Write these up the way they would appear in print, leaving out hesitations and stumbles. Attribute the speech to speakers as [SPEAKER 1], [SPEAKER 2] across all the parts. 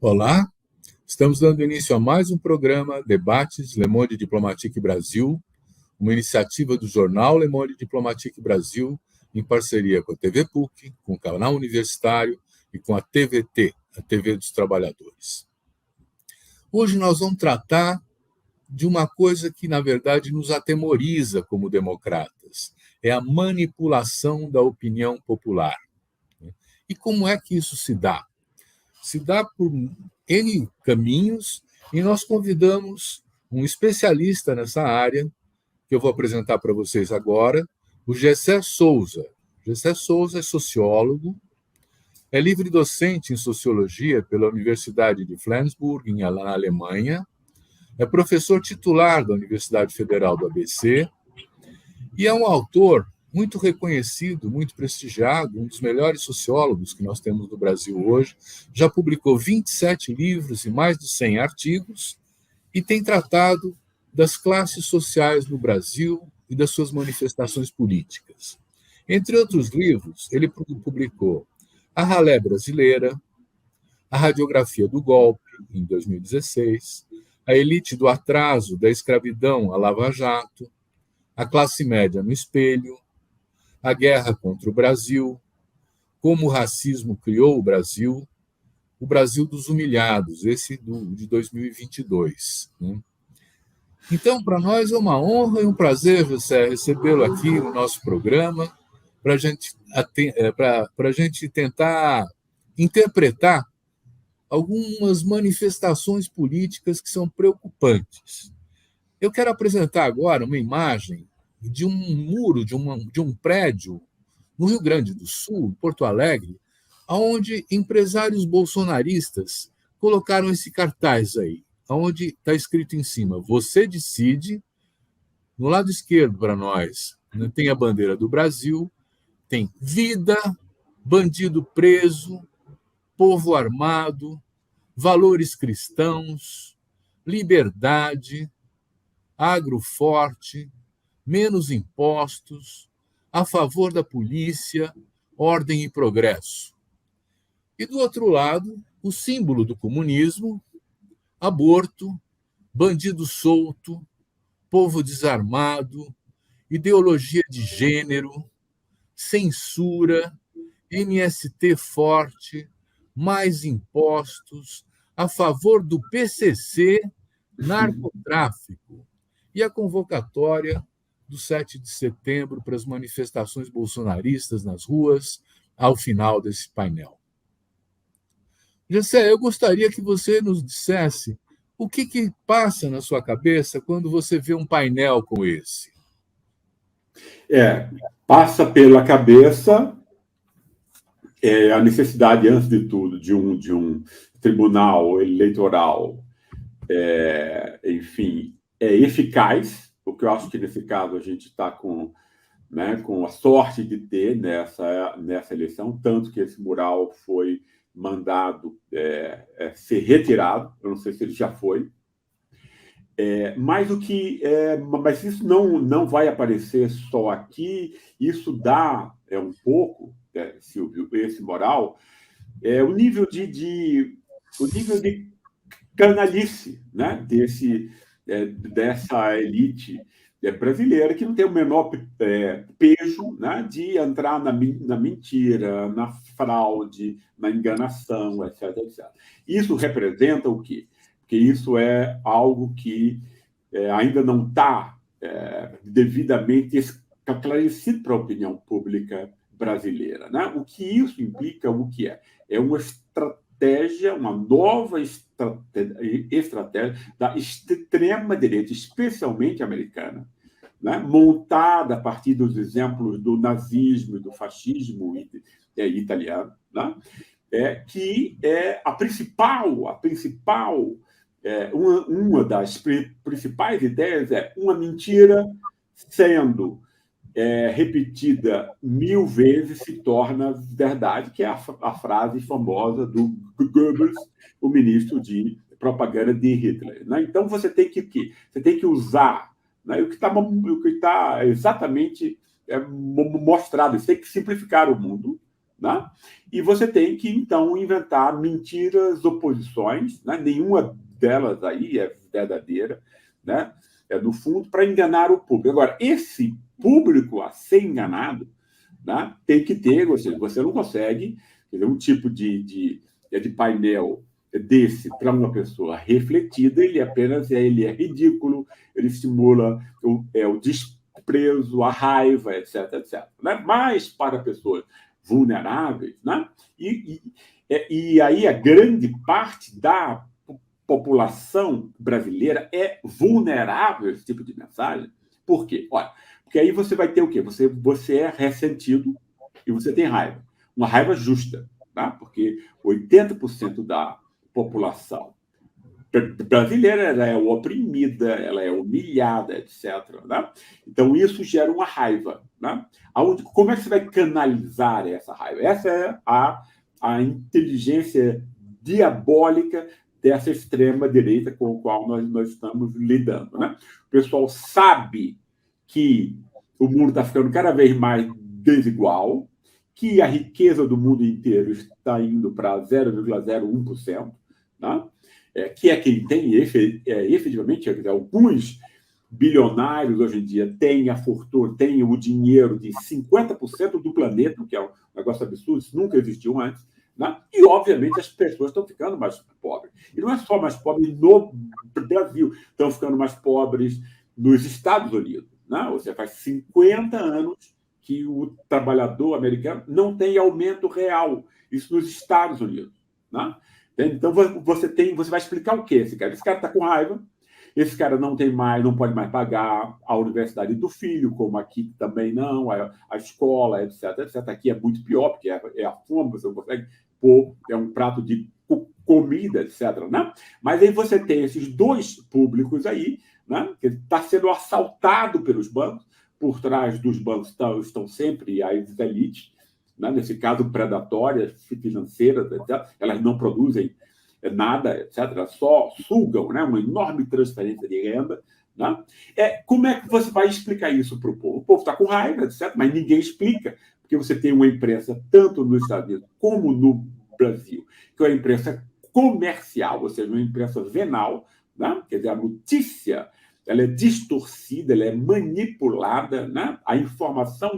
[SPEAKER 1] Olá, estamos dando início a mais um programa Debates Le Monde Diplomatique Brasil, uma iniciativa do jornal Le Monde Diplomatique Brasil, em parceria com a TV PUC, com o canal universitário e com a TVT, a TV dos Trabalhadores. Hoje nós vamos tratar de uma coisa que, na verdade, nos atemoriza como democratas, é a manipulação da opinião popular. E como é que isso se dá? Se dá por N caminhos, e nós convidamos um especialista nessa área, que eu vou apresentar para vocês agora, o Gessé Souza. Gessé Souza é sociólogo, é livre-docente em sociologia pela Universidade de Flensburg, na Alemanha, é professor titular da Universidade Federal do ABC e é um autor muito reconhecido, muito prestigiado, um dos melhores sociólogos que nós temos no Brasil hoje, já publicou 27 livros e mais de 100 artigos e tem tratado das classes sociais no Brasil e das suas manifestações políticas. Entre outros livros, ele publicou A Ralé Brasileira, A Radiografia do Golpe, em 2016, A Elite do Atraso, da Escravidão à Lava Jato, A Classe Média no Espelho, A Guerra contra o Brasil, Como o Racismo Criou o Brasil dos Humilhados, esse de 2022. Né? Então, para nós é uma honra e um prazer, José, recebê-lo aqui no nosso programa, para a gente tentar interpretar algumas manifestações políticas que são preocupantes. Eu quero apresentar agora uma imagem de um muro de um prédio no Rio Grande do Sul, Porto Alegre, onde empresários bolsonaristas colocaram esse cartaz aí, onde está escrito em cima, você decide. No lado esquerdo, para nós, tem a bandeira do Brasil, tem vida, bandido preso, povo armado, valores cristãos, liberdade, agro forte, menos impostos, a favor da polícia, ordem e progresso. E do outro lado, o símbolo do comunismo, aborto, bandido solto, povo desarmado, ideologia de gênero, censura, MST forte, mais impostos, a favor do PCC, narcotráfico, e a convocatória do 7 de setembro para as manifestações bolsonaristas nas ruas, ao final desse painel. Gessé, eu gostaria que você nos dissesse o que passa na sua cabeça quando você vê um painel como esse.
[SPEAKER 2] Passa pela cabeça a necessidade, antes de tudo, de um tribunal eleitoral, eficaz, o que eu acho que, nesse caso, a gente está com a sorte de ter nessa eleição, tanto que esse mural foi mandado ser retirado, eu não sei se ele já foi, mas isso não vai aparecer só aqui, isso dá um pouco, Silvio, esse mural, o nível de canalice, né, dessa elite brasileira, que não tem o menor pejo, né, de entrar na mentira, na fraude, na enganação, etc, etc. Isso representa o quê? Porque isso é algo que ainda não está devidamente esclarecido para a opinião pública brasileira. Né? O que isso implica, o que é? É uma estratégia, uma nova estratégia da extrema-direita, especialmente americana, né? Montada a partir dos exemplos do nazismo e do fascismo italiano, né? Que é uma das principais ideias é uma mentira sendo repetida 1000 vezes se torna verdade, que é a frase famosa do Goebbels, o ministro de propaganda de Hitler. Né? Então, você tem que usar, né? o que está exatamente mostrado. Você tem que simplificar o mundo, né? E você tem que, então, inventar mentiras, oposições, né? Nenhuma delas aí é verdadeira, né? É, no fundo, para enganar o público. Agora, esse público a ser enganado, né, tem que ter, ou seja, você não consegue, quer dizer, um tipo de painel desse para uma pessoa refletida, ele é ridículo, ele estimula o desprezo, a raiva, etc, etc. Né? Mas para pessoas vulneráveis, né? E aí a grande parte da população brasileira é vulnerável a esse tipo de mensagem. Por quê? Olha, porque aí você vai ter o quê? Você é ressentido e você tem raiva. Uma raiva justa, tá? Porque 80% da população brasileira ela é oprimida, ela é humilhada, etc. Né? Então, isso gera uma raiva. Né? Como é que você vai canalizar essa raiva? Essa é a inteligência diabólica dessa extrema-direita com a qual nós estamos lidando. Né? O pessoal sabe que o mundo está ficando cada vez mais desigual, que a riqueza do mundo inteiro está indo para 0,01%, né? Que é quem tem efetivamente, alguns bilionários hoje em dia têm a fortuna, têm o dinheiro de 50% do planeta, que é um negócio absurdo, isso nunca existiu antes, né? E, obviamente, as pessoas estão ficando mais pobres. E não é só mais pobres no Brasil, estão ficando mais pobres nos Estados Unidos. Né? Ou seja, faz 50 anos que o trabalhador americano não tem aumento real. Isso nos Estados Unidos. Né? Então, você vai explicar o quê? Esse cara está com raiva, esse cara não pode mais pagar a universidade do filho, como aqui também não, a escola, etc, etc. Aqui é muito pior, porque é a fome, você não consegue pôr, é um prato de comida, etc. Né? Mas aí você tem esses dois públicos aí, né, que está sendo assaltado pelos bancos, por trás dos bancos estão sempre as elites, né, nesse caso predatórias financeiras, etc. Elas não produzem nada, etc. Elas só sugam, né, uma enorme transferência de renda. Né? Como é que você vai explicar isso para o povo? O povo está com raiva, etc., mas ninguém explica, porque você tem uma imprensa, tanto nos Estados Unidos como no Brasil, que é uma imprensa comercial, ou seja, uma imprensa venal, né? Quer dizer, a notícia ela é distorcida, ela é manipulada, né? A informação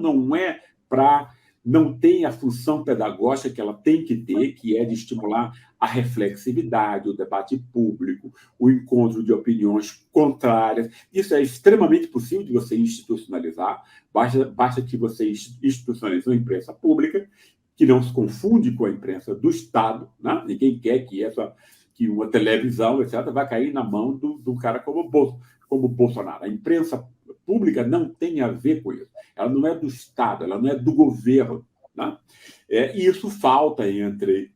[SPEAKER 2] não tem a função pedagógica que ela tem que ter, que é de estimular a reflexividade, o debate público, o encontro de opiniões contrárias. Isso é extremamente possível de você institucionalizar, basta que você institucionalize uma imprensa pública, que não se confunde com a imprensa do Estado. Né? Ninguém quer que uma televisão, etc., vai cair na mão do cara como Bolsonaro. A imprensa pública não tem a ver com isso. Ela não é do Estado, ela não é do governo. Né? E isso falta entre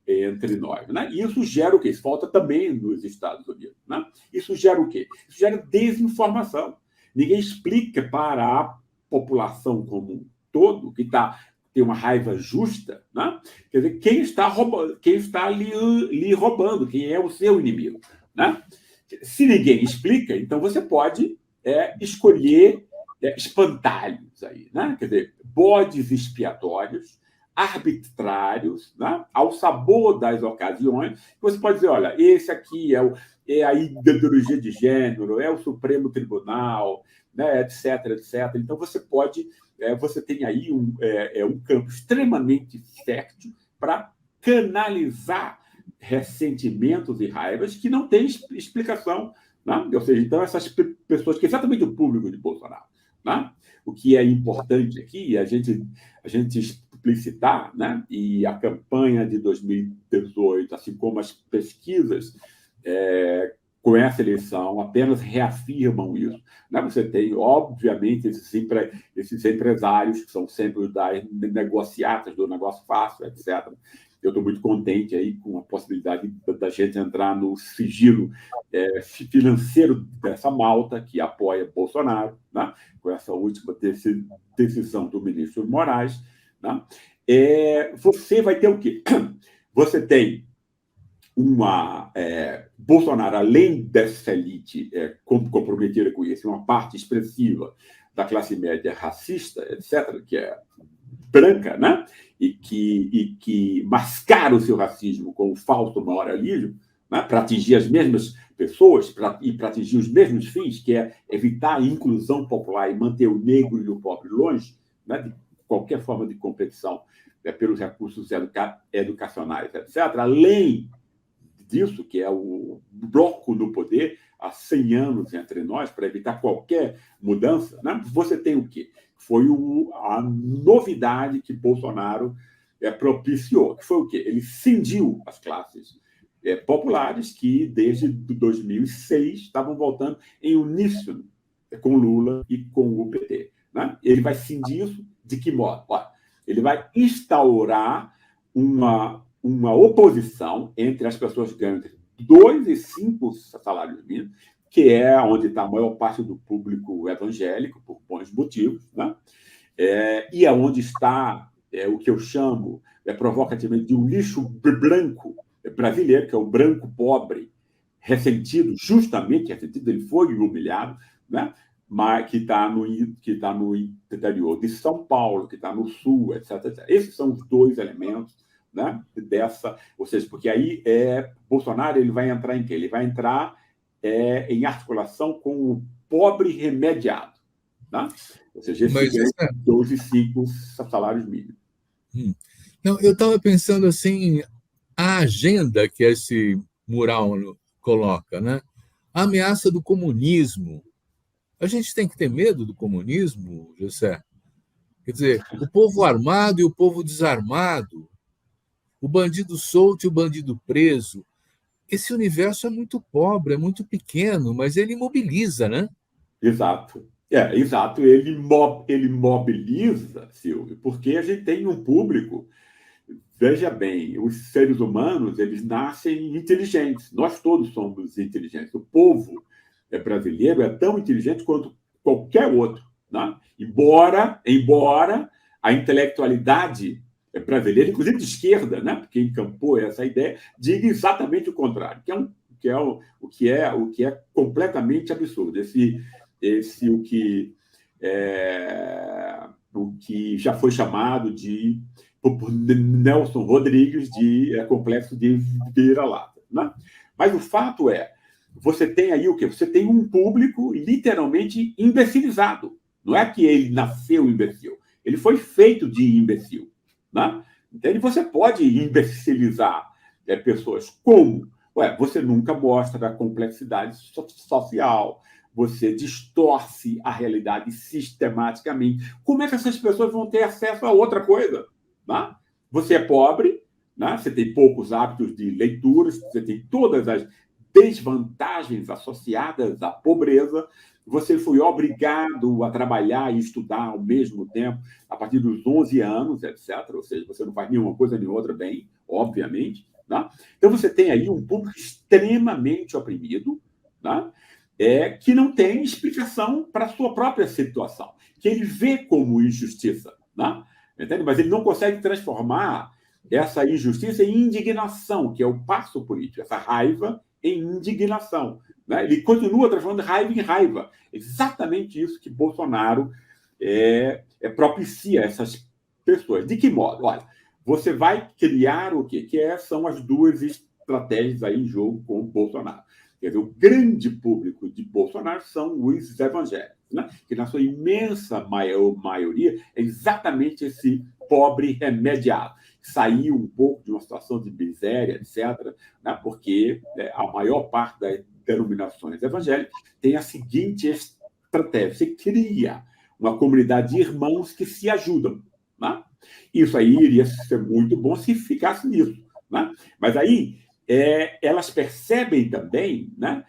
[SPEAKER 2] nós. Né? E isso gera o quê? Isso falta também nos Estados Unidos. Né? Isso gera o quê? Isso gera desinformação. Ninguém explica para a população como um todo, que tem uma raiva justa, né? Quer dizer, quem está lhe roubando, quem é o seu inimigo. Né? Se ninguém explica, então você pode escolher espantalhos aí, né? Quer dizer, bodes expiatórios, arbitrários, né? Ao sabor das ocasiões. Você pode dizer, olha, esse aqui é a ideologia de gênero, é o Supremo Tribunal, né? etc, etc. Então você tem aí um campo extremamente fértil para canalizar ressentimentos e raivas que não têm explicação. Né? Ou seja, então essas pessoas, que é exatamente o público de Bolsonaro. Né? O que é importante aqui é a gente explicitar, né? E a campanha de 2018, assim como as pesquisas com essa eleição, apenas reafirmam isso. Né? Você tem, obviamente, esses empresários que são sempre os das negociatas, do negócio fácil, etc. Eu estou muito contente aí com a possibilidade da gente entrar no sigilo financeiro dessa malta que apoia Bolsonaro, né? Com essa última decisão do ministro Moraes. Né? Você vai ter o quê? Você tem Bolsonaro, além dessa elite comprometida com isso, uma parte expressiva da classe média racista, etc., que é branca, né? E que mascara o seu racismo com o falso moralismo, né? Para atingir as mesmas pessoas para atingir os mesmos fins, que é evitar a inclusão popular e manter o negro e o pobre longe, né? De qualquer forma de competição, né? Pelos recursos educacionais, etc. Além disso, que é o bloco no poder há 100 anos entre nós, para evitar qualquer mudança, né? Você tem o quê? Foi a novidade que Bolsonaro propiciou, que foi o quê? Ele cindiu as classes populares que, desde 2006, estavam voltando em uníssono com Lula e com o PT. Né? Ele vai cindir isso de que modo? Olha, ele vai instaurar uma oposição entre as pessoas que ganham entre 2 e 5 salários mínimos, que é onde está a maior parte do público evangélico, por bons motivos, né? E é onde está o que eu chamo provocativamente de um lixo branco brasileiro, que é o branco pobre, ressentido, justamente ressentido, ele foi humilhado, né? Mas que está no interior de São Paulo, que está no sul, etc, etc. Esses são os dois elementos, né, dessa, ou seja, porque aí Bolsonaro ele vai entrar em quê? Ele vai entrar em articulação com o pobre remediado, né? Ou seja, esse
[SPEAKER 1] Mas
[SPEAKER 2] ganha 12 e 5 salários mínimos.
[SPEAKER 1] Não, eu estava pensando assim, a agenda que esse mural coloca, né? A ameaça do comunismo. A gente tem que ter medo do comunismo, José? Quer dizer, o povo armado e o povo desarmado, o bandido solto e o bandido preso. Esse universo é muito pobre, é muito pequeno, mas ele mobiliza, né?
[SPEAKER 2] Exato. Exato. Ele mobiliza, Silvio, porque a gente tem um público. Veja bem, os seres humanos, eles nascem inteligentes. Nós todos somos inteligentes. O povo brasileiro é tão inteligente quanto qualquer outro, né? Embora a intelectualidade brasileira, inclusive de esquerda, né? Porque encampou essa ideia, diga exatamente o contrário, o que é completamente absurdo. O que já foi chamado por Nelson Rodrigues de complexo de vira-lata, né? Mas o fato você tem aí o quê? Você tem um público literalmente imbecilizado. Não é que ele nasceu imbecil, ele foi feito de imbecil, né? Entende? Você pode imbecilizar pessoas como? Você nunca mostra a complexidade social, você distorce a realidade sistematicamente. Como é que essas pessoas vão ter acesso a outra coisa? Né? Você é pobre, né? Você tem poucos hábitos de leitura, você tem todas as desvantagens associadas à pobreza, você foi obrigado a trabalhar e estudar ao mesmo tempo, a partir dos 11 anos, etc. Ou seja, você não faz nenhuma coisa nem outra bem, obviamente. Né? Então, você tem aí um público extremamente oprimido, né? Que não tem explicação para a sua própria situação, que ele vê como injustiça. Né? Entende? Mas ele não consegue transformar essa injustiça em indignação, que é o passo político, essa raiva em indignação. Né? Ele continua transformando raiva em raiva. Exatamente isso que Bolsonaro propicia essas pessoas. De que modo? Olha, você vai criar o quê? São as duas estratégias aí em jogo com o Bolsonaro. Quer dizer, o grande público de Bolsonaro são os evangélicos, né? Que na sua imensa maioria é exatamente esse pobre remediado. Saiu um pouco de uma situação de miséria, etc., né? Porque a maior parte das denominações evangélicas tem a seguinte estratégia: você cria uma comunidade de irmãos que se ajudam. Né? Isso aí iria ser muito bom se ficasse nisso. Né? Mas aí elas percebem também, né,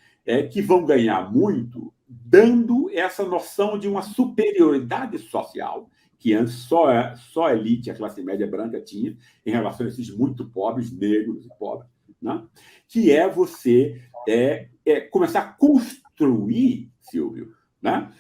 [SPEAKER 2] que vão ganhar muito dando essa noção de uma superioridade social que antes só a elite, a classe média branca tinha em relação a esses muito pobres, negros e pobres, né? Que você começar a construir, Silvio, né?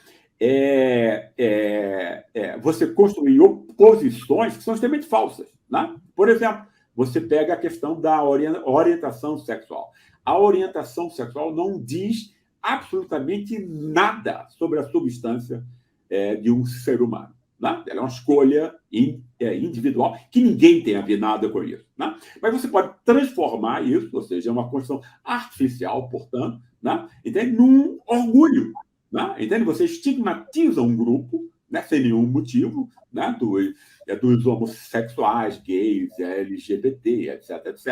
[SPEAKER 2] Você construir oposições que são extremamente falsas. Né? Por exemplo, você pega a questão da orientação sexual. A orientação sexual não diz absolutamente nada sobre a substância de um ser humano. né? Ela é uma escolha individual que ninguém tem a ver nada com isso. Né? Mas você pode transformar isso, ou seja, é uma construção artificial, portanto, né? Entende? Num orgulho. Né? Entende? Você estigmatiza um grupo, né? Sem nenhum motivo, né? Dos homossexuais, gays, LGBT, etc., etc.,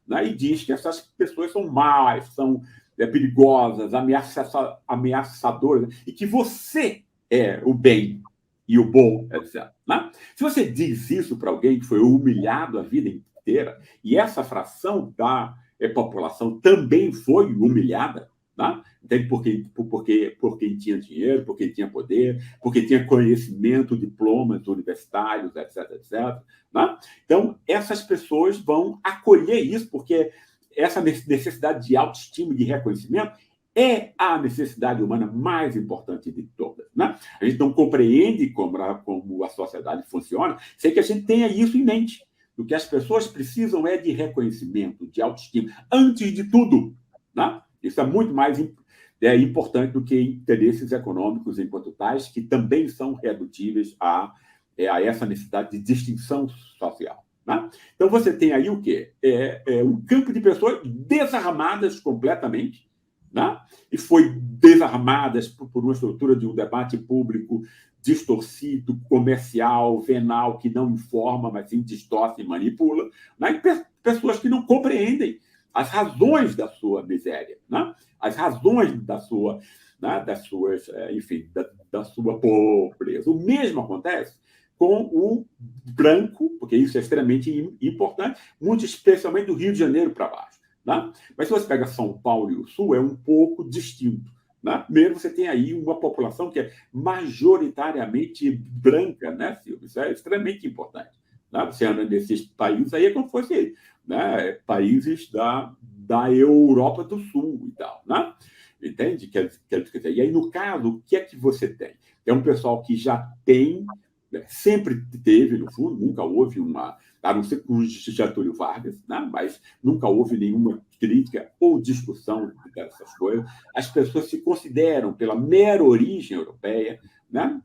[SPEAKER 2] né? E diz que essas pessoas são más, são perigosas, ameaçadoras, e que você é o bem e o bom, etc. Né? Se você diz isso para alguém que foi humilhado a vida inteira, e essa fração da população também foi humilhada, né? Por quem tinha dinheiro, por quem tinha poder, porque tinha conhecimento, diplomas universitários, etc., etc. Né? Então, essas pessoas vão acolher isso, porque essa necessidade de autoestima e de reconhecimento é a necessidade humana mais importante de todas. Né? A gente não compreende como a sociedade funciona sem que a gente tenha isso em mente. O que as pessoas precisam é de reconhecimento, de autoestima, antes de tudo. Né? Isso é muito mais importante do que interesses econômicos enquanto tais, que também são redutíveis a essa necessidade de distinção social. Né? Então, você tem aí o quê? Um campo de pessoas desarmadas completamente, né? E foi desarmadas por uma estrutura de um debate público distorcido, comercial, venal, que não informa, mas sim distorce e manipula, né? E pessoas que não compreendem as razões da sua miséria, né? As razões da sua, né? Da sua pobreza. O mesmo acontece com o branco, porque isso é extremamente importante, muito especialmente do Rio de Janeiro para baixo. Né? Mas se você pega São Paulo e o Sul, é um pouco distinto. Né? Primeiro, você tem aí uma população que é majoritariamente branca, né, Silvio? Isso é extremamente importante. Né? Você anda nesses países aí, é como se fosse, né, países da Europa do Sul e tal. Né? Entende? E aí, no caso, o que é que você tem? É um pessoal que já tem, sempre teve, no fundo, nunca houve a não ser com o Getúlio Vargas, né? Mas nunca houve nenhuma crítica ou discussão dessas coisas. As pessoas se consideram, pela mera origem europeia, né?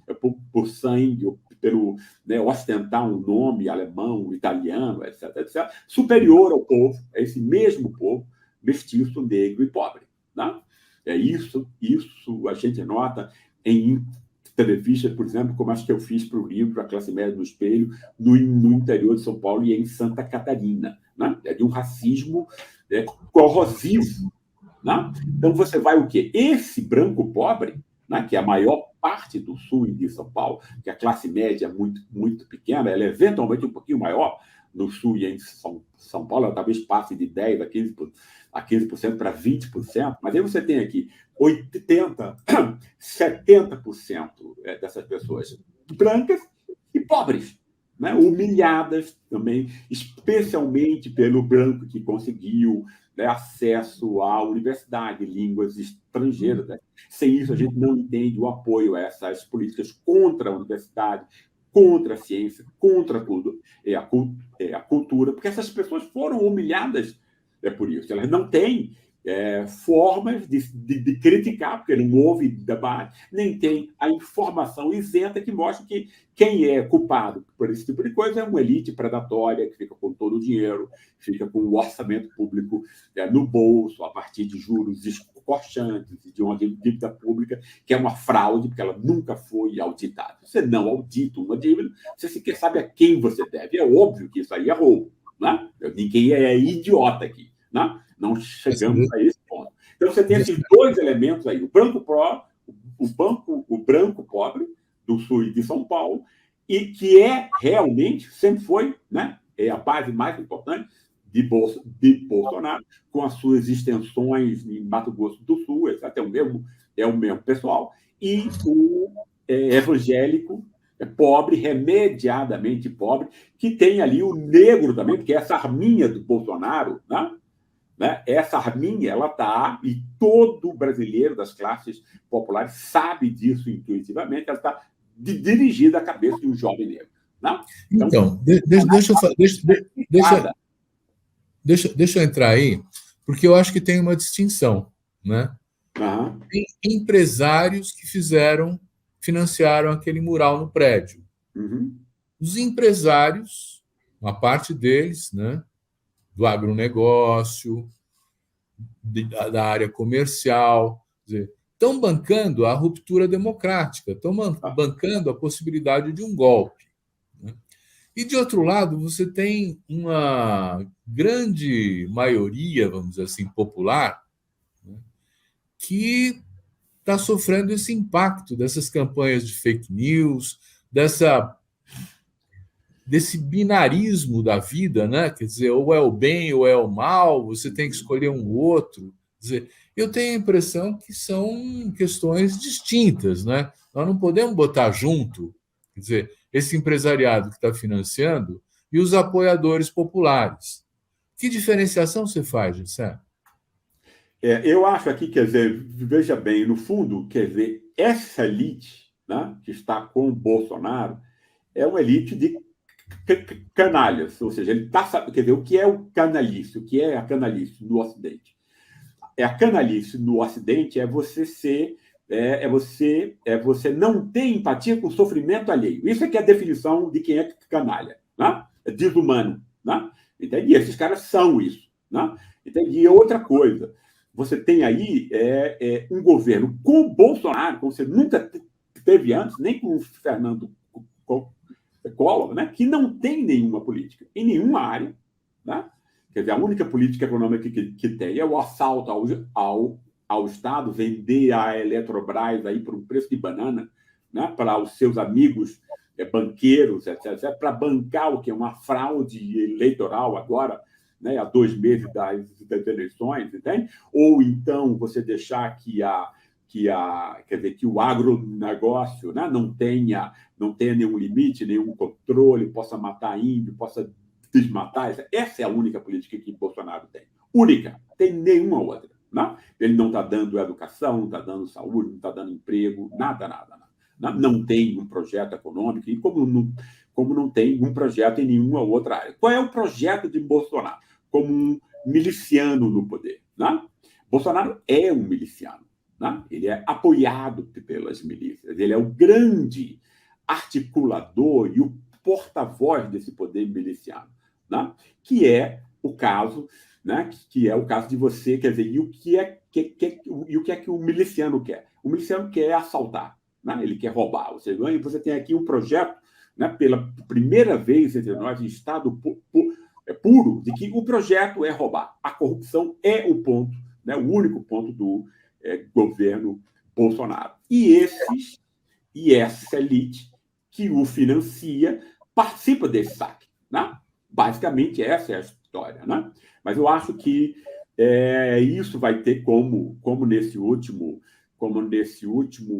[SPEAKER 2] Por sangue, pelo, né, ostentar um nome alemão, italiano, etc., etc., superior ao povo, a esse mesmo povo, mestiço, negro e pobre. Né? Isso a gente nota em entrevistas, por exemplo, como as que eu fiz para o livro A Classe Média no Espelho, no interior de São Paulo e em Santa Catarina. Né? É de um racismo corrosivo. Né? Então, você vai o quê? Esse branco pobre, né, que é a maior parte do sul e de São Paulo, que a classe média é muito, muito pequena, ela é eventualmente um pouquinho maior no sul e em São Paulo, ela talvez passe de 10% a 15% para 20%, mas aí você tem aqui 80%, 70% dessas pessoas brancas e pobres, né? Humilhadas também, especialmente pelo branco que conseguiu, né, acesso à universidade, línguas estrangeiras. Né? Sem isso, a gente não entende o apoio a essas políticas contra a universidade, contra a ciência, contra tudo, a cultura, porque essas pessoas foram humilhadas por isso. Elas não têm formas de criticar, porque não houve debate, nem tem a informação isenta que mostra que quem é culpado por esse tipo de coisa é uma elite predatória que fica com todo o dinheiro, fica com o orçamento público no bolso, a partir de juros escorchantes e de uma dívida pública que é uma fraude, porque ela nunca foi auditada. Você não audita uma dívida, você sequer sabe a quem você deve. É óbvio que isso aí é roubo. Né? Ninguém é idiota aqui. Né? Não chegamos a esse ponto. Então, você tem esses dois elementos aí, o branco pobre do sul e de São Paulo, e que realmente, sempre foi, né, a base mais importante de Bolsonaro, com as suas extensões em Mato Grosso do Sul, etc. É o mesmo pessoal, e o evangélico pobre, remediadamente pobre, que tem ali o negro também, porque essa arminha do Bolsonaro, né? Essa arminha, ela está, e todo brasileiro das classes populares sabe disso intuitivamente, ela está dirigida à cabeça de um jovem negro. Né?
[SPEAKER 1] Então, deixa eu entrar aí, porque eu acho que tem uma distinção. Né? Tem empresários que financiaram aquele mural no prédio.
[SPEAKER 2] Uhum.
[SPEAKER 1] Os empresários, uma parte deles, né, do agronegócio, da área comercial, estão bancando a ruptura democrática, estão
[SPEAKER 2] Ah,
[SPEAKER 1] bancando a possibilidade de um golpe. Né? E, de outro lado, você tem uma grande maioria, vamos dizer assim, popular, né, que está sofrendo esse impacto dessas campanhas de fake news, desse binarismo da vida, né? Quer dizer, ou é o bem ou é o mal, você tem que escolher um outro. Quer dizer, eu tenho a impressão que são questões distintas, né? Nós não podemos botar junto, quer dizer, esse empresariado que está financiando e os apoiadores populares. Que diferenciação você faz, Gessé?
[SPEAKER 2] eu acho aqui, quer dizer, veja bem, no fundo, quer dizer, essa elite, né, que está com o Bolsonaro é uma elite de canalhas, ou seja, ele está, quer dizer, o que é o canalice, o que é a canalice no Ocidente? A canalice no Ocidente é você ser você não ter empatia com o sofrimento alheio. Isso é que é a definição de quem é canalha, né? É desumano, né? Entende? E esses caras são isso, né? Entende? E outra coisa, você tem aí um governo com o Bolsonaro, como você nunca teve antes, nem com o Fernando Collor, né? Que não tem nenhuma política em nenhuma área, né? Quer dizer, a única política econômica que tem é o assalto ao Estado, vender a Eletrobras aí por um preço de banana, né, para os seus amigos banqueiros, etc., para bancar o que é uma fraude eleitoral agora, né, há 2 meses das eleições, entende? Ou então você deixar quer dizer, que o agronegócio, né, não tenha nenhum limite, nenhum controle, possa matar índio, possa desmatar. Essa é a única política que Bolsonaro tem. Única. Tem nenhuma outra. Não? Ele não está dando educação, não está dando saúde, não está dando emprego, nada, nada, nada. Não tem um projeto econômico, e como não tem um projeto em nenhuma outra área. Qual é o projeto de Bolsonaro? Como um miliciano no poder. Não? Bolsonaro é um miliciano. Não? Ele é apoiado pelas milícias. Ele é o grande articulador e o porta-voz desse poder miliciano, né? Que é o caso, né? Que é o caso de você, quer dizer, e o que é que o miliciano quer? O miliciano quer assaltar, né? Ele quer roubar. Você tem aqui um projeto, né? Pela primeira vez entre nós, em estado puro, de que o projeto é roubar. A corrupção é o ponto, né? O único ponto do governo Bolsonaro. E essa elite que o financia participa desse saque, né? Basicamente, essa é a história, né? Mas eu acho que isso vai ter como nesse último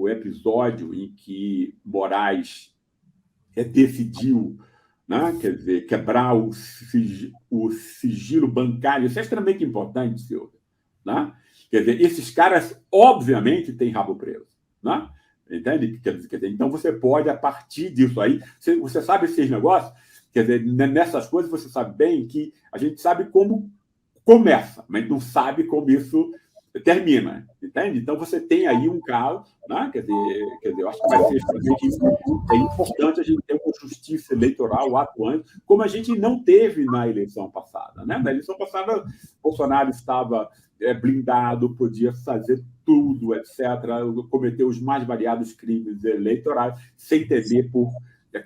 [SPEAKER 2] episódio em que Moraes decidiu, né? Quer dizer, quebrar o sigilo bancário. Isso é extremamente importante, Silvio. Né? Quer dizer, esses caras, obviamente, têm rabo preso. Né? Entende? Quer dizer, então você pode, a partir disso aí, você sabe esses negócios, quer dizer, nessas coisas você sabe bem que a gente sabe como começa, mas não sabe como isso termina, entende? Então você tem aí um caso, né? Quer dizer, eu acho que vai ser extremamente importante a gente ter uma justiça eleitoral atuante, como a gente não teve na eleição passada, né? Na eleição passada, Bolsonaro estava blindado, podia fazer tudo, etc., cometer os mais variados crimes eleitorais sem temer por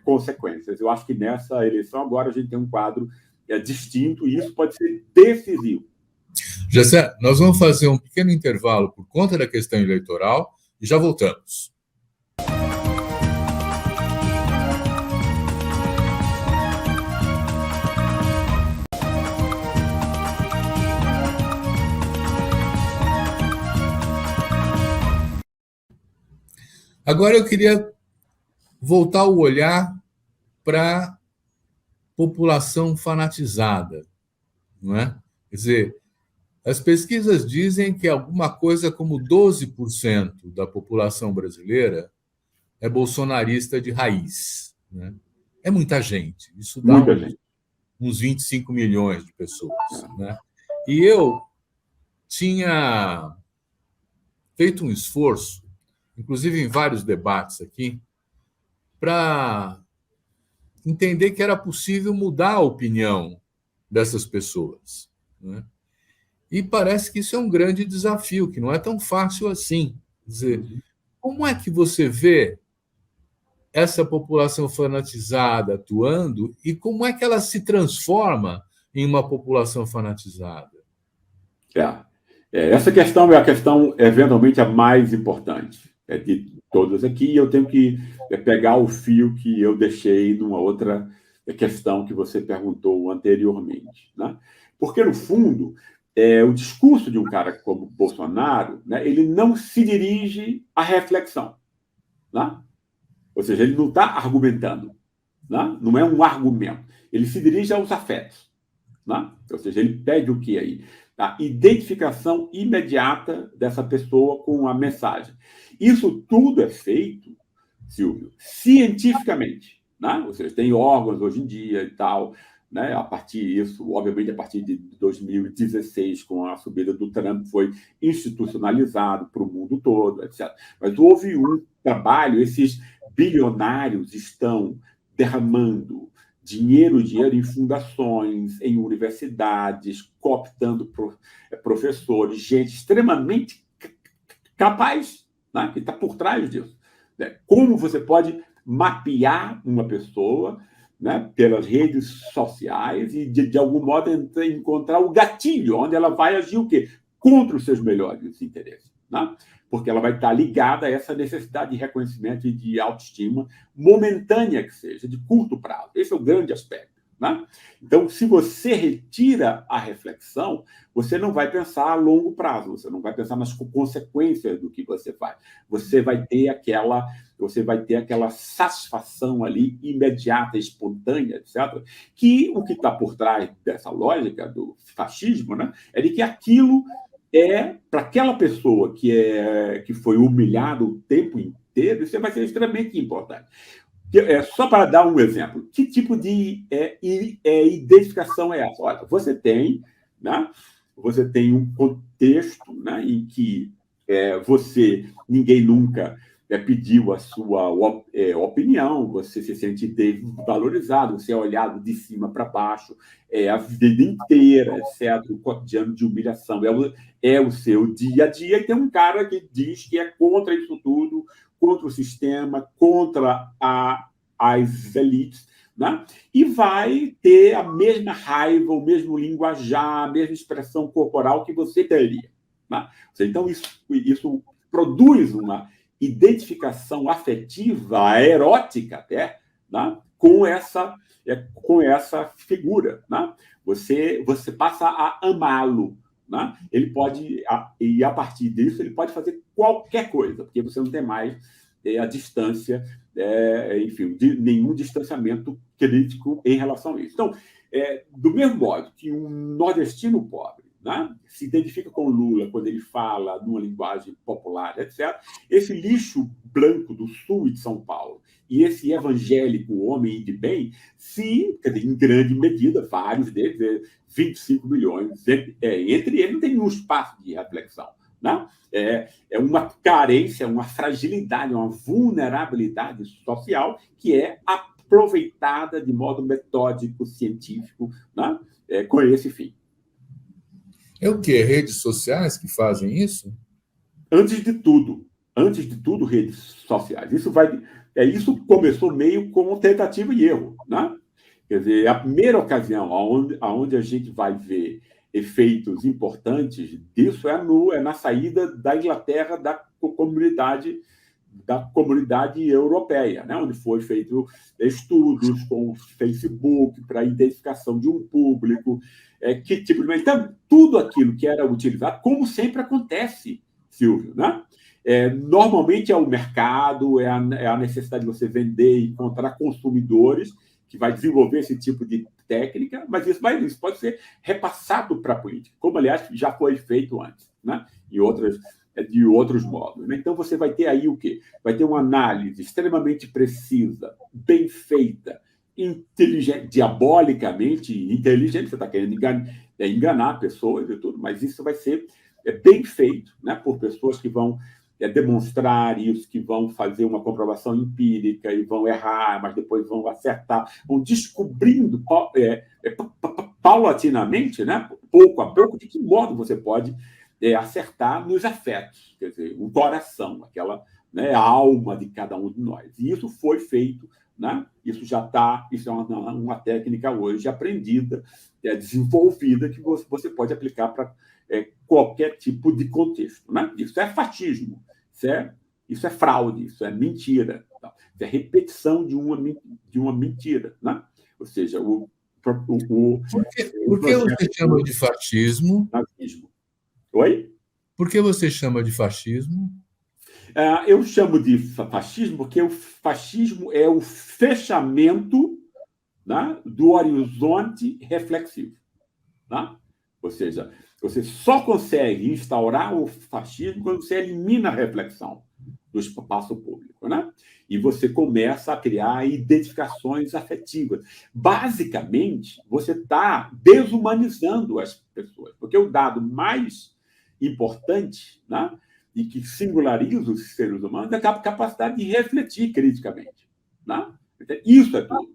[SPEAKER 2] consequências. Eu acho que nessa eleição agora a gente tem um quadro distinto e isso pode ser decisivo.
[SPEAKER 1] Gessé, nós vamos fazer um pequeno intervalo por conta da questão eleitoral e já voltamos. Agora eu queria voltar o olhar para a população fanatizada, não é? Quer dizer, as pesquisas dizem que alguma coisa como 12% da população brasileira é bolsonarista de raiz, né? É muita gente. Isso dá
[SPEAKER 2] Muita gente.
[SPEAKER 1] uns 25 milhões de pessoas, né? E eu tinha feito um esforço, inclusive em vários debates aqui, para entender que era possível mudar a opinião dessas pessoas, né? E parece que isso é um grande desafio, que não é tão fácil assim. Quer dizer, como é que você vê essa população fanatizada atuando e como é que ela se transforma em uma população fanatizada?
[SPEAKER 2] Essa questão é a questão, eventualmente, a mais importante de todas aqui, e eu tenho que pegar o fio que eu deixei numa outra questão que você perguntou anteriormente, né? Porque, no fundo, o discurso de um cara como Bolsonaro, né, ele não se dirige à reflexão, né? Ou seja, ele não está argumentando, né? Não é um argumento, ele se dirige aos afetos, né? Ou seja, ele pede o que aí? A identificação imediata dessa pessoa com a mensagem. Isso tudo é feito, Silvio, cientificamente, né? Ou seja, tem órgãos hoje em dia e tal, né? A partir disso, obviamente, a partir de 2016, com a subida do Trump, foi institucionalizado para o mundo todo, etc. Mas houve um trabalho, esses bilionários estão derramando dinheiro em fundações, em universidades, cooptando professores, gente extremamente capaz, né, que está por trás disso. Né? Como você pode mapear uma pessoa, né, pelas redes sociais e, de algum modo, encontrar o gatilho, onde ela vai agir o quê? Contra os seus melhores interesses. Né? Porque ela vai estar ligada a essa necessidade de reconhecimento e de autoestima momentânea que seja, de curto prazo. Esse é o grande aspecto. Né? Então, se você retira a reflexão, você não vai pensar a longo prazo, você não vai pensar nas consequências do que você faz. Você vai ter aquela satisfação ali imediata, espontânea, etc. Que o que está por trás dessa lógica do fascismo, né, é de que aquilo para aquela pessoa que foi humilhada o tempo inteiro, isso vai ser extremamente importante. Só para dar um exemplo, que tipo de identificação é essa? Olha, você tem um contexto, né, em que ninguém nunca pediu a sua opinião, você se sente desvalorizado, você é olhado de cima para baixo a vida inteira, etc. O cotidiano de humilhação é o seu dia a dia, e tem um cara que diz que é contra isso tudo, contra o sistema, contra as elites, né? E vai ter a mesma raiva, o mesmo linguajar, a mesma expressão corporal que você teria. Né? Então, isso produz uma identificação afetiva, erótica até, né? com essa figura. Né? Você passa a amá-lo. Né? Ele pode, e a partir disso, ele pode fazer qualquer coisa, porque você não tem mais a distância, enfim, nenhum distanciamento crítico em relação a isso. Então, do mesmo modo que um nordestino pobre, né, se identifica com Lula quando ele fala numa linguagem popular, etc., esse lixo branco do sul e de São Paulo e esse evangélico homem de bem, quer dizer, em grande medida, vários deles, 25 milhões, entre eles não tem nenhum espaço de reflexão. Né? É uma carência, uma fragilidade, uma vulnerabilidade social que é aproveitada de modo metódico, científico, né? Com esse fim.
[SPEAKER 1] É o quê? Redes sociais que fazem isso?
[SPEAKER 2] Antes de tudo, redes sociais. Isso começou meio com tentativa e erro. Né? Quer dizer, a primeira ocasião onde a gente vai ver efeitos importantes disso é na saída da Inglaterra da comunidade europeia, né? Onde foi feito estudos com o Facebook para identificação de um público, que tipo de... Então, tudo aquilo que era utilizado, como sempre acontece, Silvio, né? Normalmente é o mercado, é a necessidade de você vender e encontrar consumidores que vai desenvolver esse tipo de técnica, mas isso pode ser repassado para a política, como, aliás, já foi feito antes, né? De outros modos. Né? Então, você vai ter aí o quê? Vai ter uma análise extremamente precisa, bem feita, inteligente, diabolicamente inteligente, você está querendo enganar pessoas e tudo, mas isso vai ser bem feito, né? Por pessoas que vão demonstrar isso, que vão fazer uma comprovação empírica e vão errar, mas depois vão acertar, vão descobrindo paulatinamente, né, pouco a pouco, de que modo você pode acertar nos afetos, quer dizer, o coração, aquela, né, a alma de cada um de nós. E isso foi feito, né? Isso é uma técnica hoje aprendida, desenvolvida, que você pode aplicar para qualquer tipo de contexto, né? Isso é fascismo, isso é fraude, isso é mentira, tá? Isso é repetição de uma mentira, né? Ou seja,
[SPEAKER 1] Por que você chama de fascismo?
[SPEAKER 2] Nazismo. Oi?
[SPEAKER 1] Por que você chama de fascismo?
[SPEAKER 2] Eu chamo de fascismo porque o fascismo é o fechamento, né, do horizonte reflexivo. Né? Ou seja, você só consegue instaurar o fascismo quando você elimina a reflexão do espaço público. Né? E você começa a criar identificações afetivas. Basicamente, você está desumanizando as pessoas, porque o dado mais importante, né, e que singulariza os seres humanos é a capacidade de refletir criticamente. Né? Isso é tudo.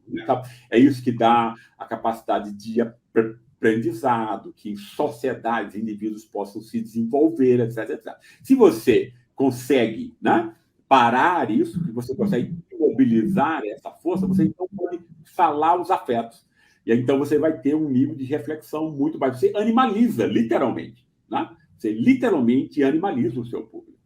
[SPEAKER 2] É isso que dá a capacidade de aprendizado, que em sociedades, indivíduos possam se desenvolver, etc, etc. Se você consegue, né, parar isso, que você consegue mobilizar essa força, você então pode falar os afetos. E então você vai ter um nível de reflexão muito baixo. Você animaliza, literalmente. Né? Você literalmente animaliza o seu público.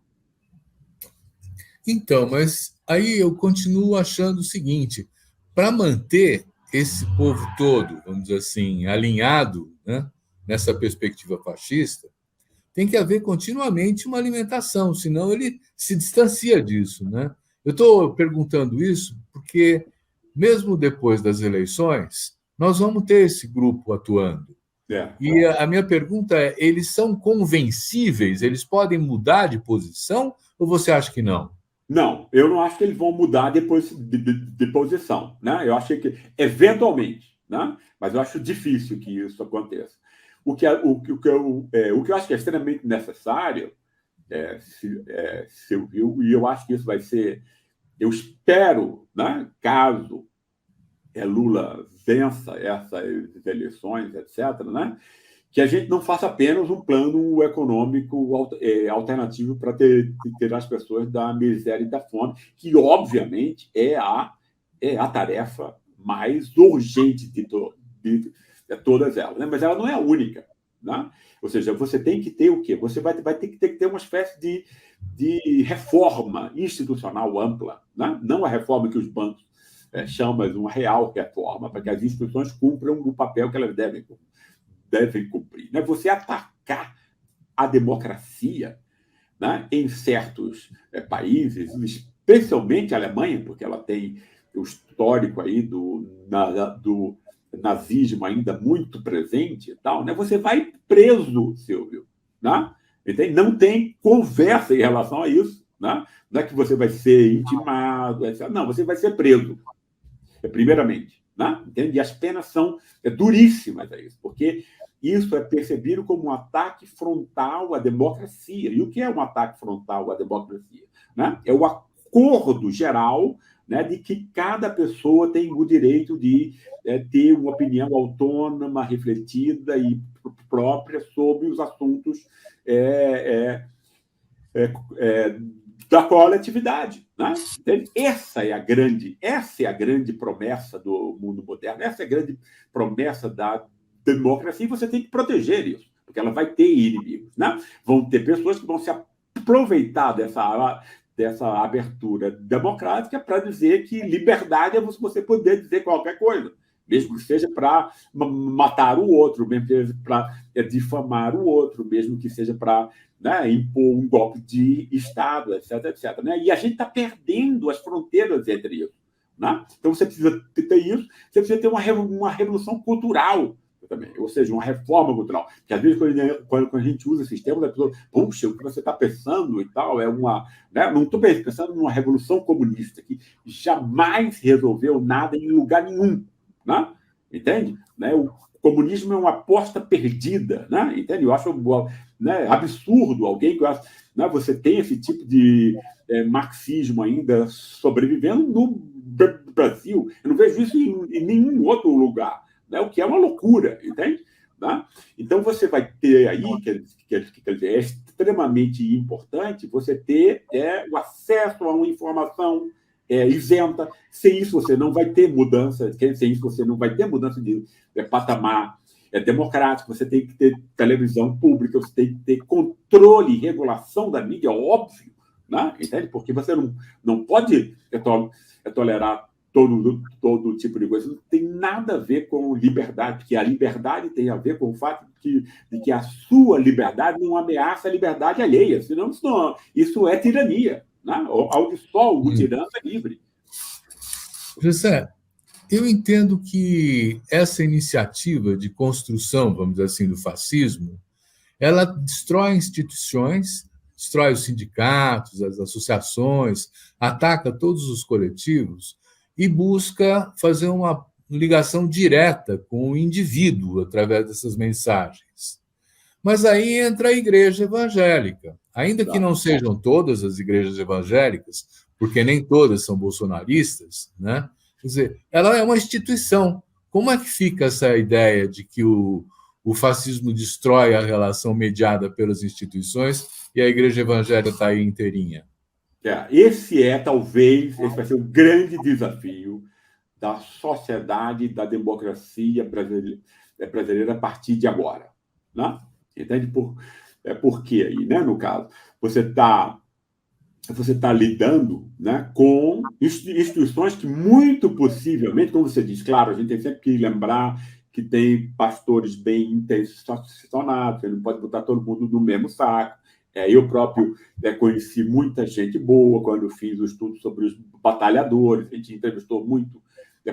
[SPEAKER 1] Então, mas aí eu continuo achando o seguinte: para manter esse povo todo, vamos dizer assim, alinhado, né, nessa perspectiva fascista, tem que haver continuamente uma alimentação, senão ele se distancia disso. Né? Eu estou perguntando isso porque, mesmo depois das eleições, nós vamos ter esse grupo atuando. E a minha pergunta é: eles são convencíveis? Eles podem mudar de posição? Ou você acha que não?
[SPEAKER 2] Não, eu não acho que eles vão mudar depois de posição. Né? Eu acho que, eventualmente, né? Mas eu acho difícil que isso aconteça. O que eu acho que é extremamente necessário, Silvio, e eu acho que isso vai ser, eu espero, né, caso Lula vença essas eleições, etc., né, que a gente não faça apenas um plano econômico alternativo para ter as pessoas da miséria e da fome, que, obviamente, é a tarefa mais urgente de todas elas. Né? Mas ela não é a única. Né? Ou seja, você tem que ter o quê? Você vai ter que ter uma espécie de reforma institucional ampla, né? Não a reforma que os bancos chamam, mas uma real reforma, para que as instituições cumpram o papel que elas devem cumprir. Né? Você atacar a democracia, né, em certos países, especialmente a Alemanha, porque ela tem o histórico aí do nazismo ainda muito presente e tal, né? Você vai preso, Silvio. Né? Entende? Não tem conversa em relação a isso. Né? Não é que você vai ser intimado, etc. Não, você vai ser preso, primeiramente. Né? Entende? E as penas são duríssimas a isso, porque isso é percebido como um ataque frontal à democracia. E o que é um ataque frontal à democracia? Né? É o acordo geral, né, de que cada pessoa tem o direito de ter uma opinião autônoma, refletida e própria sobre os assuntos da coletividade. Né? Essa é a grande promessa do mundo moderno, essa é a grande promessa da democracia, e você tem que proteger isso, porque ela vai ter inimigos. Né? Vão ter pessoas que vão se aproveitar dessa abertura democrática para dizer que liberdade é você poder dizer qualquer coisa, mesmo que seja para matar o outro, mesmo que seja para difamar o outro, mesmo que seja para, né, impor um golpe de Estado, etc, etc. Né? E a gente está perdendo as fronteiras entre isso. Né? Então você precisa ter isso, você precisa ter uma revolução cultural também, ou seja, uma reforma cultural. Porque às vezes, quando a gente usa esses termos, a pessoa, puxa, o que você está pensando e tal, é uma. Né? Não estou pensando numa revolução comunista que jamais resolveu nada em lugar nenhum. Né? Entende? Né? comunismo é uma aposta perdida, né? Entende? Eu acho, né, absurdo alguém que acha, né, você tem esse tipo de marxismo ainda sobrevivendo no Brasil. Eu não vejo isso em nenhum outro lugar, né? O que é uma loucura, entende? Né? Então, você vai ter aí, quer dizer, é extremamente importante você ter o acesso a uma informação isenta. Sem isso, você não vai ter mudança, sem isso, você não vai ter mudança de patamar democrático, você tem que ter televisão pública, você tem que ter controle e regulação da mídia, óbvio, né? Entende? Porque você não pode tolerar todo tipo de coisa. Não tem nada a ver com liberdade, porque a liberdade tem a ver com o fato de que a sua liberdade não ameaça a liberdade alheia, senão isso é tirania. Né? Ao de sol, o tirano é livre.
[SPEAKER 1] José, eu entendo que essa iniciativa de construção, vamos dizer assim, do fascismo, ela destrói instituições, destrói os sindicatos, as associações, ataca todos os coletivos e busca fazer uma ligação direta com o indivíduo através dessas mensagens. Mas aí entra a igreja evangélica. Ainda que não sejam todas as igrejas evangélicas, porque nem todas são bolsonaristas, né? Quer dizer, ela é uma instituição. Como é que fica essa ideia de que o fascismo destrói a relação mediada pelas instituições e a igreja evangélica está aí inteirinha?
[SPEAKER 2] Esse vai ser o grande desafio da sociedade, da democracia brasileira a partir de agora. Né? Entende? Por quê aí, né? No caso, você está lidando, né, com instituições que muito possivelmente, como você diz, claro, a gente tem sempre que lembrar que tem pastores bem intencionados, você não pode botar todo mundo no mesmo saco. Eu próprio conheci muita gente boa quando fiz o estudo sobre os batalhadores, a gente entrevistou muito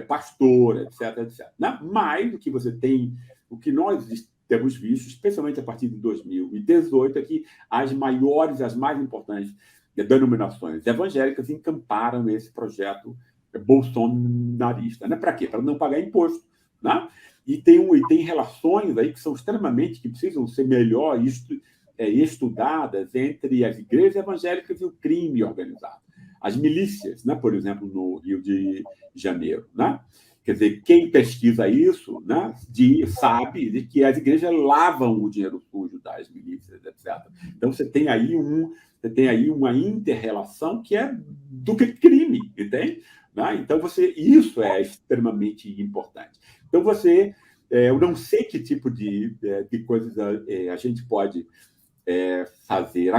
[SPEAKER 2] pastor, etc, etc. Né? Mas o que você tem, o que nós temos visto, especialmente a partir de 2018, é que as maiores, as mais importantes denominações evangélicas encamparam nesse projeto bolsonarista. Né? Para quê? Para não pagar imposto. Né? E tem relações aí que são extremamente, que precisam ser melhor estudadas entre as igrejas evangélicas e o crime organizado. As milícias, né? Por exemplo, no Rio de Janeiro. Né? Quer dizer, quem pesquisa isso, né, sabe de que as igrejas lavam o dinheiro sujo das milícias, etc. Então, você tem aí uma inter-relação que é do crime, entende? Né? Então, isso é extremamente importante. Então, eu não sei que tipo de coisas a gente pode fazer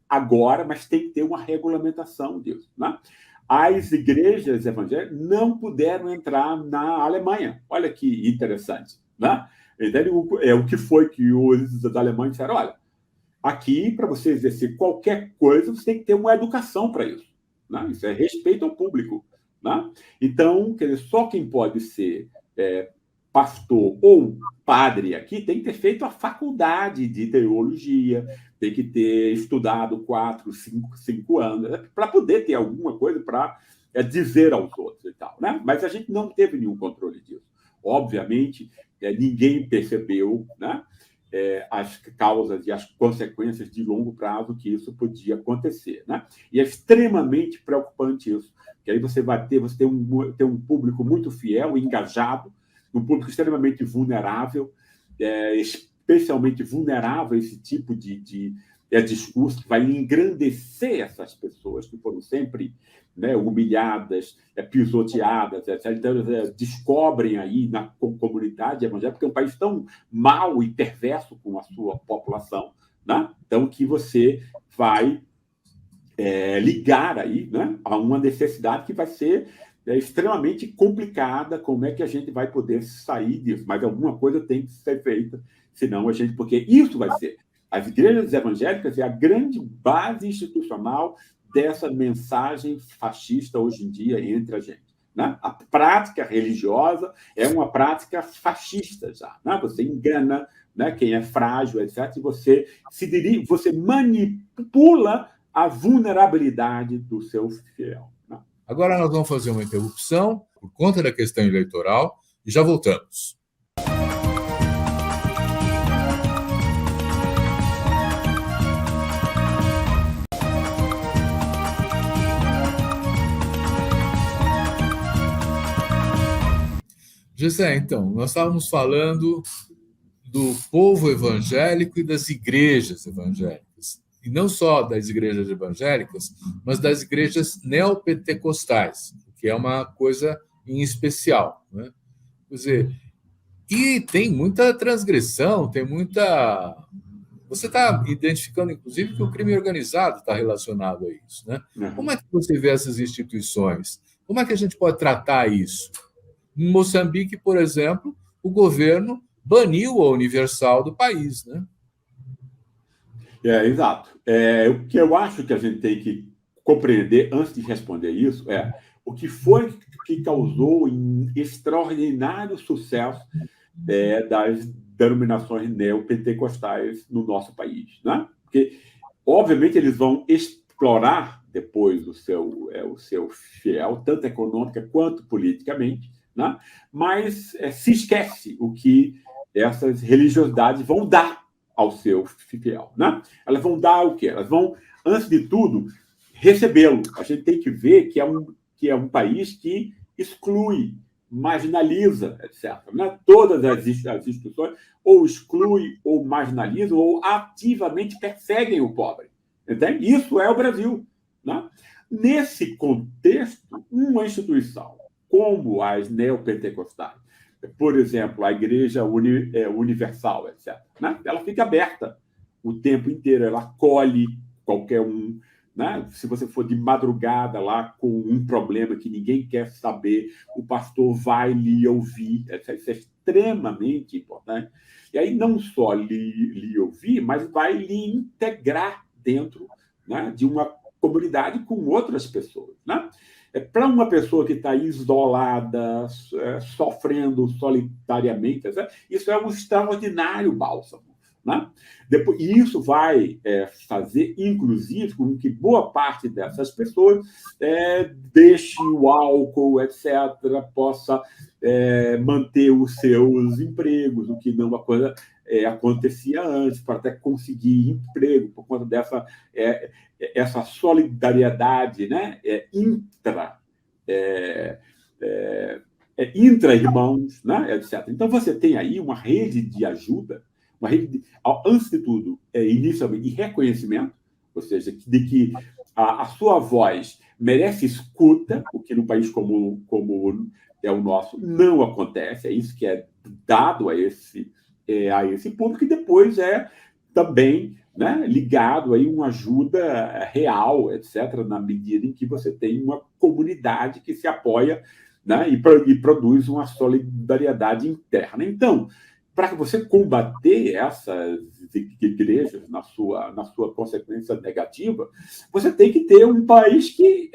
[SPEAKER 2] agora, mas tem que ter uma regulamentação disso. Né? As igrejas evangélicas não puderam entrar na Alemanha. Olha que interessante. Né? O que foi que os alemães disseram? Olha, aqui, para você exercer qualquer coisa, você tem que ter uma educação para isso. Né? Isso é respeito ao público. Né? Então, quer dizer, só quem pode ser pastor ou padre aqui tem que ter feito a faculdade de teologia, tem que ter estudado 4, 5 anos, para poder ter alguma coisa para dizer aos outros e tal. Né? Mas a gente não teve nenhum controle disso. Obviamente, ninguém percebeu, né, as causas e as consequências de longo prazo que isso podia acontecer. Né? E é extremamente preocupante isso, porque aí você tem um público muito fiel, engajado, um público extremamente vulnerável, especialmente vulnerável a esse tipo de discurso que vai engrandecer essas pessoas que foram sempre, né, humilhadas, pisoteadas, etc. Então, eles descobrem aí na comunidade evangélica, porque é um país tão mau e perverso com a sua população, né? Então, que você vai ligar aí, né, a uma necessidade que vai ser extremamente complicada. Como é que a gente vai poder sair disso? Mas alguma coisa tem que ser feita, senão porque isso vai ser. As igrejas evangélicas é a grande base institucional dessa mensagem fascista hoje em dia entre a gente. Né? A prática religiosa é uma prática fascista já. Né? Você engana, né, quem é frágil, etc. E você manipula a vulnerabilidade do seu fiel. Né?
[SPEAKER 1] Agora nós vamos fazer uma interrupção por conta da questão eleitoral e já voltamos. Gessé, então, nós estávamos falando do povo evangélico e das igrejas evangélicas. E não só das igrejas evangélicas, mas das igrejas neopentecostais, que é uma coisa em especial, né? Quer dizer, e tem muita transgressão, tem muita. Você está identificando, inclusive, que o crime organizado está relacionado a isso, né? Como é que você vê essas instituições? Como é que a gente pode tratar isso? Em Moçambique, por exemplo, o governo baniu a Universal do país, né?
[SPEAKER 2] Exato. O que eu acho que a gente tem que compreender antes de responder isso é o que foi que causou um extraordinário sucesso das denominações neopentecostais no nosso país, né? Porque, obviamente, eles vão explorar depois o seu fiel, tanto econômica quanto politicamente, né? Mas se esquece o que essas religiosidades vão dar ao seu fiel, né? Elas vão dar o quê? Elas vão, antes de tudo, recebê-lo. A gente tem que ver que é um país que exclui, marginaliza, etc. Né? Todas as instituições ou excluem, ou marginalizam, ou ativamente perseguem o pobre. Entende? Isso é o Brasil. Né? Nesse contexto, uma instituição como as neopentecostais, por exemplo, a Igreja Universal, etc., né? Ela fica aberta o tempo inteiro, ela acolhe qualquer um. Né? Se você for de madrugada lá com um problema que ninguém quer saber, o pastor vai lhe ouvir. Isso é extremamente importante. E aí não só lhe ouvir, mas vai lhe integrar dentro, né, de uma comunidade com outras pessoas. Né? Para uma pessoa que está isolada, sofrendo solitariamente, isso é um extraordinário bálsamo. Né? E isso vai fazer, inclusive, com que boa parte dessas pessoas deixe o álcool, etc., possa manter os seus empregos, o que não acontecia antes, para até conseguir emprego, por conta dessa essa solidariedade, né? Intra-irmãos, né? Etc. Então, você tem aí uma rede de ajuda, uma rede, antes de tudo, inicialmente, de reconhecimento, ou seja, de que a sua voz merece escuta, o que num país como é o nosso não acontece, é isso que é dado a esse público, e depois também, né, ligado aí uma ajuda real, etc., na medida em que você tem uma comunidade que se apoia, né, e produz uma solidariedade interna. Então, para você combater essas igrejas na sua consequência negativa, você tem que ter um país que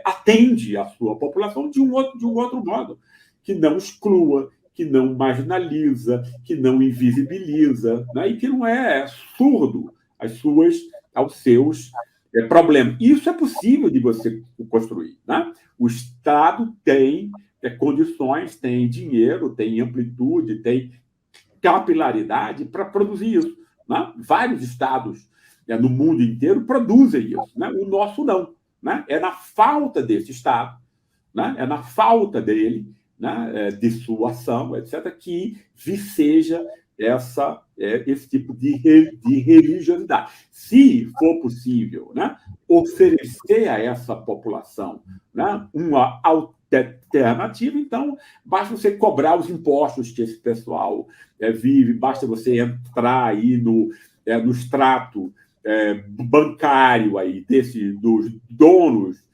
[SPEAKER 2] atende a sua população de um outro modo, que não exclua, que não marginaliza, que não invisibiliza, né? E que não é surdo aos seus problemas. Isso é possível de você construir. Né? O Estado tem condições, tem dinheiro, tem amplitude, tem capilaridade para produzir isso. Né? Vários estados no mundo inteiro produzem isso. Né? O nosso não. Né? É na falta desse Estado, né? É na falta dele, né, de sua ação, etc., que viceja esse tipo de religiosidade. Se for possível, né, oferecer a essa população, né, uma alternativa, então basta você cobrar os impostos que esse pessoal vive, basta você entrar aí no extrato bancário aí dos donos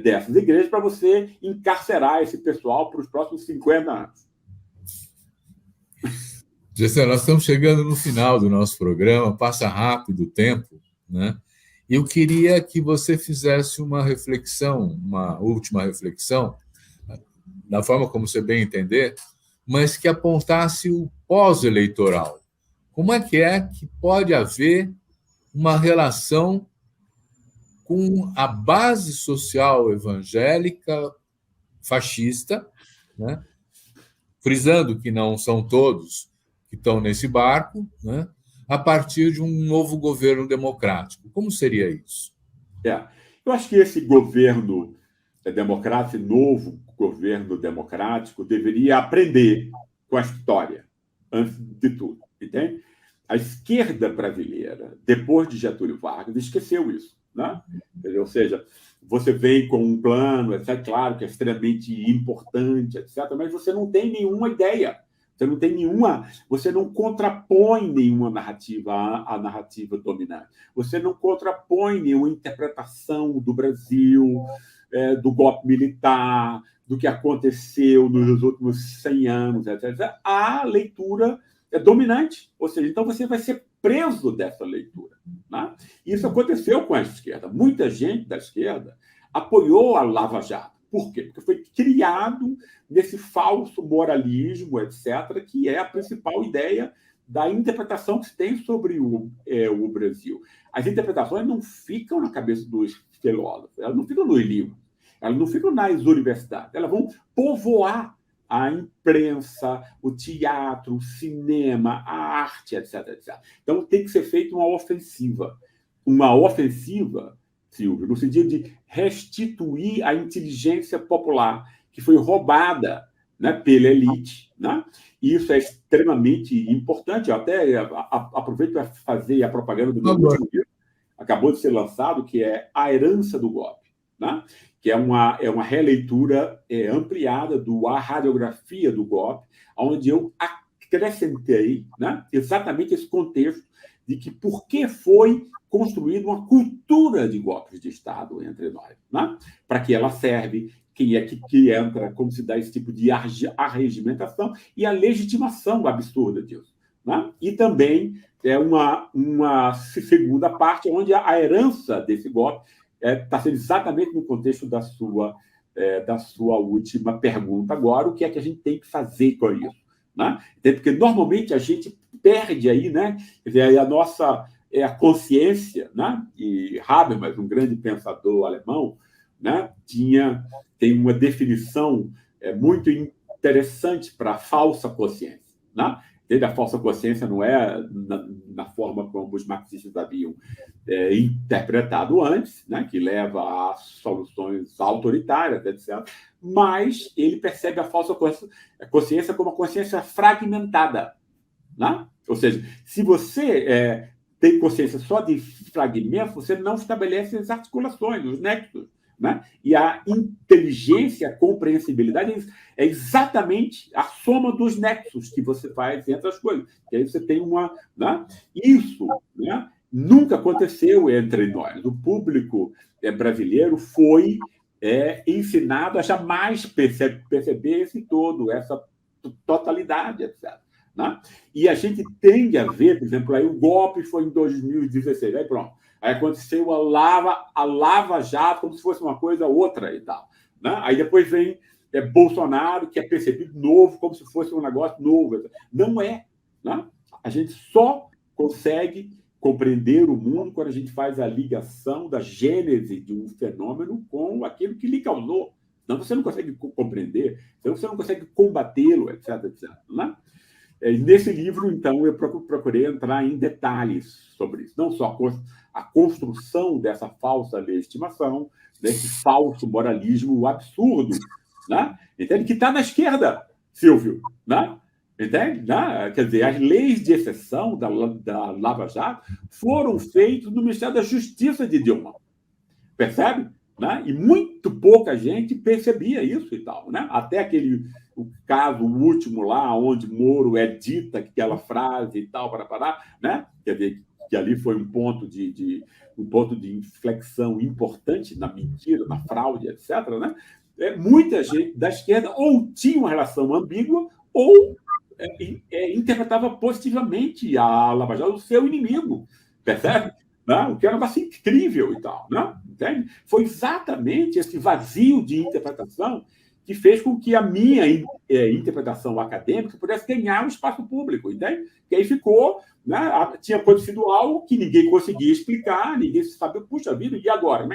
[SPEAKER 2] dessas igrejas, para você encarcerar esse pessoal para os próximos 50 anos.
[SPEAKER 1] Gessé, nós estamos chegando no final do nosso programa, passa rápido o tempo, né? Eu queria que você fizesse uma reflexão, uma última reflexão, da forma como você bem entender, mas que apontasse o pós-eleitoral. Como é que pode haver uma relação com a base social evangélica fascista, né? Frisando que não são todos que estão nesse barco, né? A partir de um novo governo democrático. Como seria isso?
[SPEAKER 2] Eu acho que esse governo democrata, esse novo governo democrático deveria aprender com a história, antes de tudo, entende? A esquerda brasileira, depois de Getúlio Vargas, esqueceu isso, né? Ou seja, você vem com um plano, é claro que é extremamente importante, etc., mas você não tem nenhuma ideia, você não contrapõe nenhuma narrativa à narrativa dominante, você não contrapõe nenhuma interpretação do Brasil, do golpe militar, do que aconteceu nos últimos 100 anos, etc., à leitura dominante. Ou seja, então você vai ser preso dessa leitura. Né? Isso aconteceu com a esquerda. Muita gente da esquerda apoiou a Lava Jato. Por quê? Porque foi criado nesse falso moralismo, etc., que é a principal ideia da interpretação que se tem sobre o Brasil. As interpretações não ficam na cabeça dos filósofos, elas não ficam nos livros, elas não ficam nas universidades, elas vão povoar a imprensa, o teatro, o cinema, a arte, etc., etc. Então, tem que ser feita uma ofensiva, Silvio, no sentido de restituir a inteligência popular que foi roubada, né, pela elite. Né? E isso é extremamente importante. Eu até aproveito para fazer a propaganda do meu último livro, acabou de ser lançado, que é A Herança do Golpe, né? Que é uma releitura ampliada A Radiografia do Golpe, onde eu acrescentei, né, exatamente esse contexto de que por que foi construída uma cultura de golpes de Estado entre nós, né? Para que ela serve, quem é que entra, como se dá esse tipo de arregimentação e a legitimação absurda disso. Né? E também é uma segunda parte, onde a herança desse golpe está sendo exatamente no contexto da sua última pergunta agora, o que é que a gente tem que fazer com isso? Né? Porque normalmente a gente perde aí, né? Quer dizer, a nossa a consciência, né? E Habermas, um grande pensador alemão, né? Tem uma definição muito interessante para a falsa consciência. Né? A falsa consciência não é na forma como os marxistas haviam interpretado antes, né? Que leva a soluções autoritárias, etc., mas ele percebe a falsa consciência como uma consciência fragmentada. Né? Ou seja, se você tem consciência só de fragmentos, você não estabelece as articulações, os nexos. Né? E a inteligência, a compreensibilidade é exatamente a soma dos nexos que você faz entre as coisas. E aí você tem uma... Né? Isso, né, nunca aconteceu entre nós. O público brasileiro foi ensinado a jamais perceber esse todo, essa totalidade, etc. Né? E a gente tende a ver, por exemplo, aí o golpe foi em 2016, aí pronto. Aí aconteceu a Lava Jato, como se fosse uma coisa outra e tal. Né? Aí depois vem Bolsonaro, que é percebido novo, como se fosse um negócio novo. Não é. Né? A gente só consegue compreender o mundo quando a gente faz a ligação da gênese de um fenômeno com aquilo que lhe causou. Senão você não consegue compreender, senão você não consegue combatê-lo, etc., etc. Né? Nesse livro, então, eu procurei entrar em detalhes sobre isso. Não só a construção dessa falsa legitimação, desse falso moralismo absurdo, né? Entende? Que está na esquerda, Silvio. Né? Entende? Né? Quer dizer, as leis de exceção da Lava Jato foram feitas no Ministério da Justiça de Dilma. Percebe? Né? E muito pouca gente percebia isso e tal. Né? Até o caso último lá, onde Moro dita aquela frase e tal, né? Quer dizer, que ali foi um ponto de inflexão importante na mentira, na fraude, etc. Né? Muita gente da esquerda ou tinha uma relação ambígua ou interpretava positivamente a Lava Jato, o seu inimigo. Percebe? Né? O que era um negócio incrível e tal. Né? Entende? Foi exatamente esse vazio de interpretação que fez com que a minha interpretação acadêmica pudesse ganhar um espaço público, entende? Que aí ficou, né, tinha acontecido algo que ninguém conseguia explicar, ninguém sabia, puxa vida, e agora?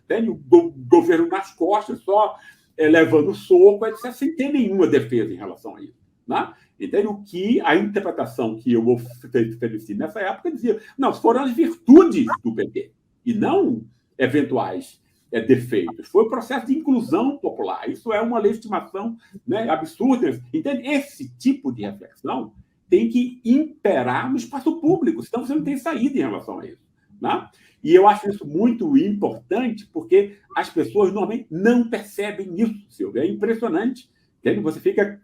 [SPEAKER 2] Tem o governo nas costas, só levando soco, etc., sem ter nenhuma defesa em relação a isso. Né? Entende? O que a interpretação que eu ofereci nessa época dizia, não, foram as virtudes do PT, e não eventuais defeitos, foi o processo de inclusão popular. Isso é uma legitimação, né, absurda. Entende? Esse tipo de reflexão tem que imperar no espaço público, senão você não tem saída em relação a isso. Né? E eu acho isso muito importante, porque as pessoas normalmente não percebem isso, Silvio. É impressionante. Entende? Você fica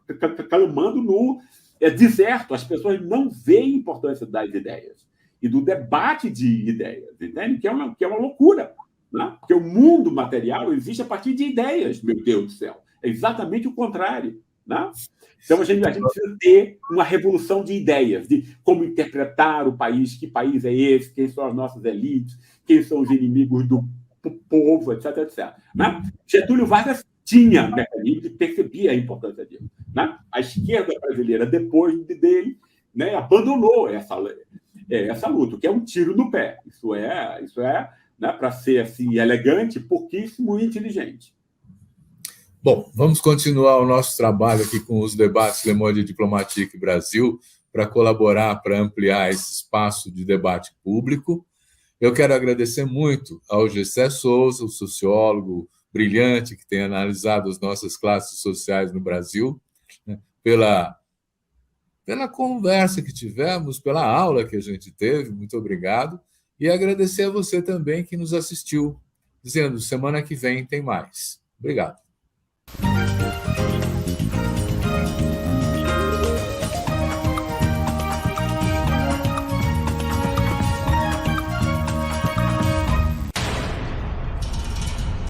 [SPEAKER 2] calmando no deserto. As pessoas não veem a importância das ideias e do debate de ideias, entende? Que é uma loucura. Né? Porque o mundo material existe a partir de ideias, meu Deus do céu. É exatamente o contrário. Né? Então, a gente precisa ter uma revolução de ideias, de como interpretar o país, que país é esse, quem são as nossas elites, quem são os inimigos do povo, etc, etc. Né? Getúlio Vargas tinha mecanismo e percebia a importância disso. Né? A esquerda brasileira, depois dele, né, abandonou essa luta, que é um tiro no pé. Isso é né, para ser assim, elegante, pouquíssimo inteligente.
[SPEAKER 1] Bom, vamos continuar o nosso trabalho aqui com os debates Le Monde Diplomatique Brasil para colaborar, para ampliar esse espaço de debate público. Eu quero agradecer muito ao Gessé Souza, o sociólogo brilhante que tem analisado as nossas classes sociais no Brasil, né, pela conversa que tivemos, pela aula que a gente teve, muito obrigado. E agradecer a você também que nos assistiu, dizendo, semana que vem tem mais. Obrigado.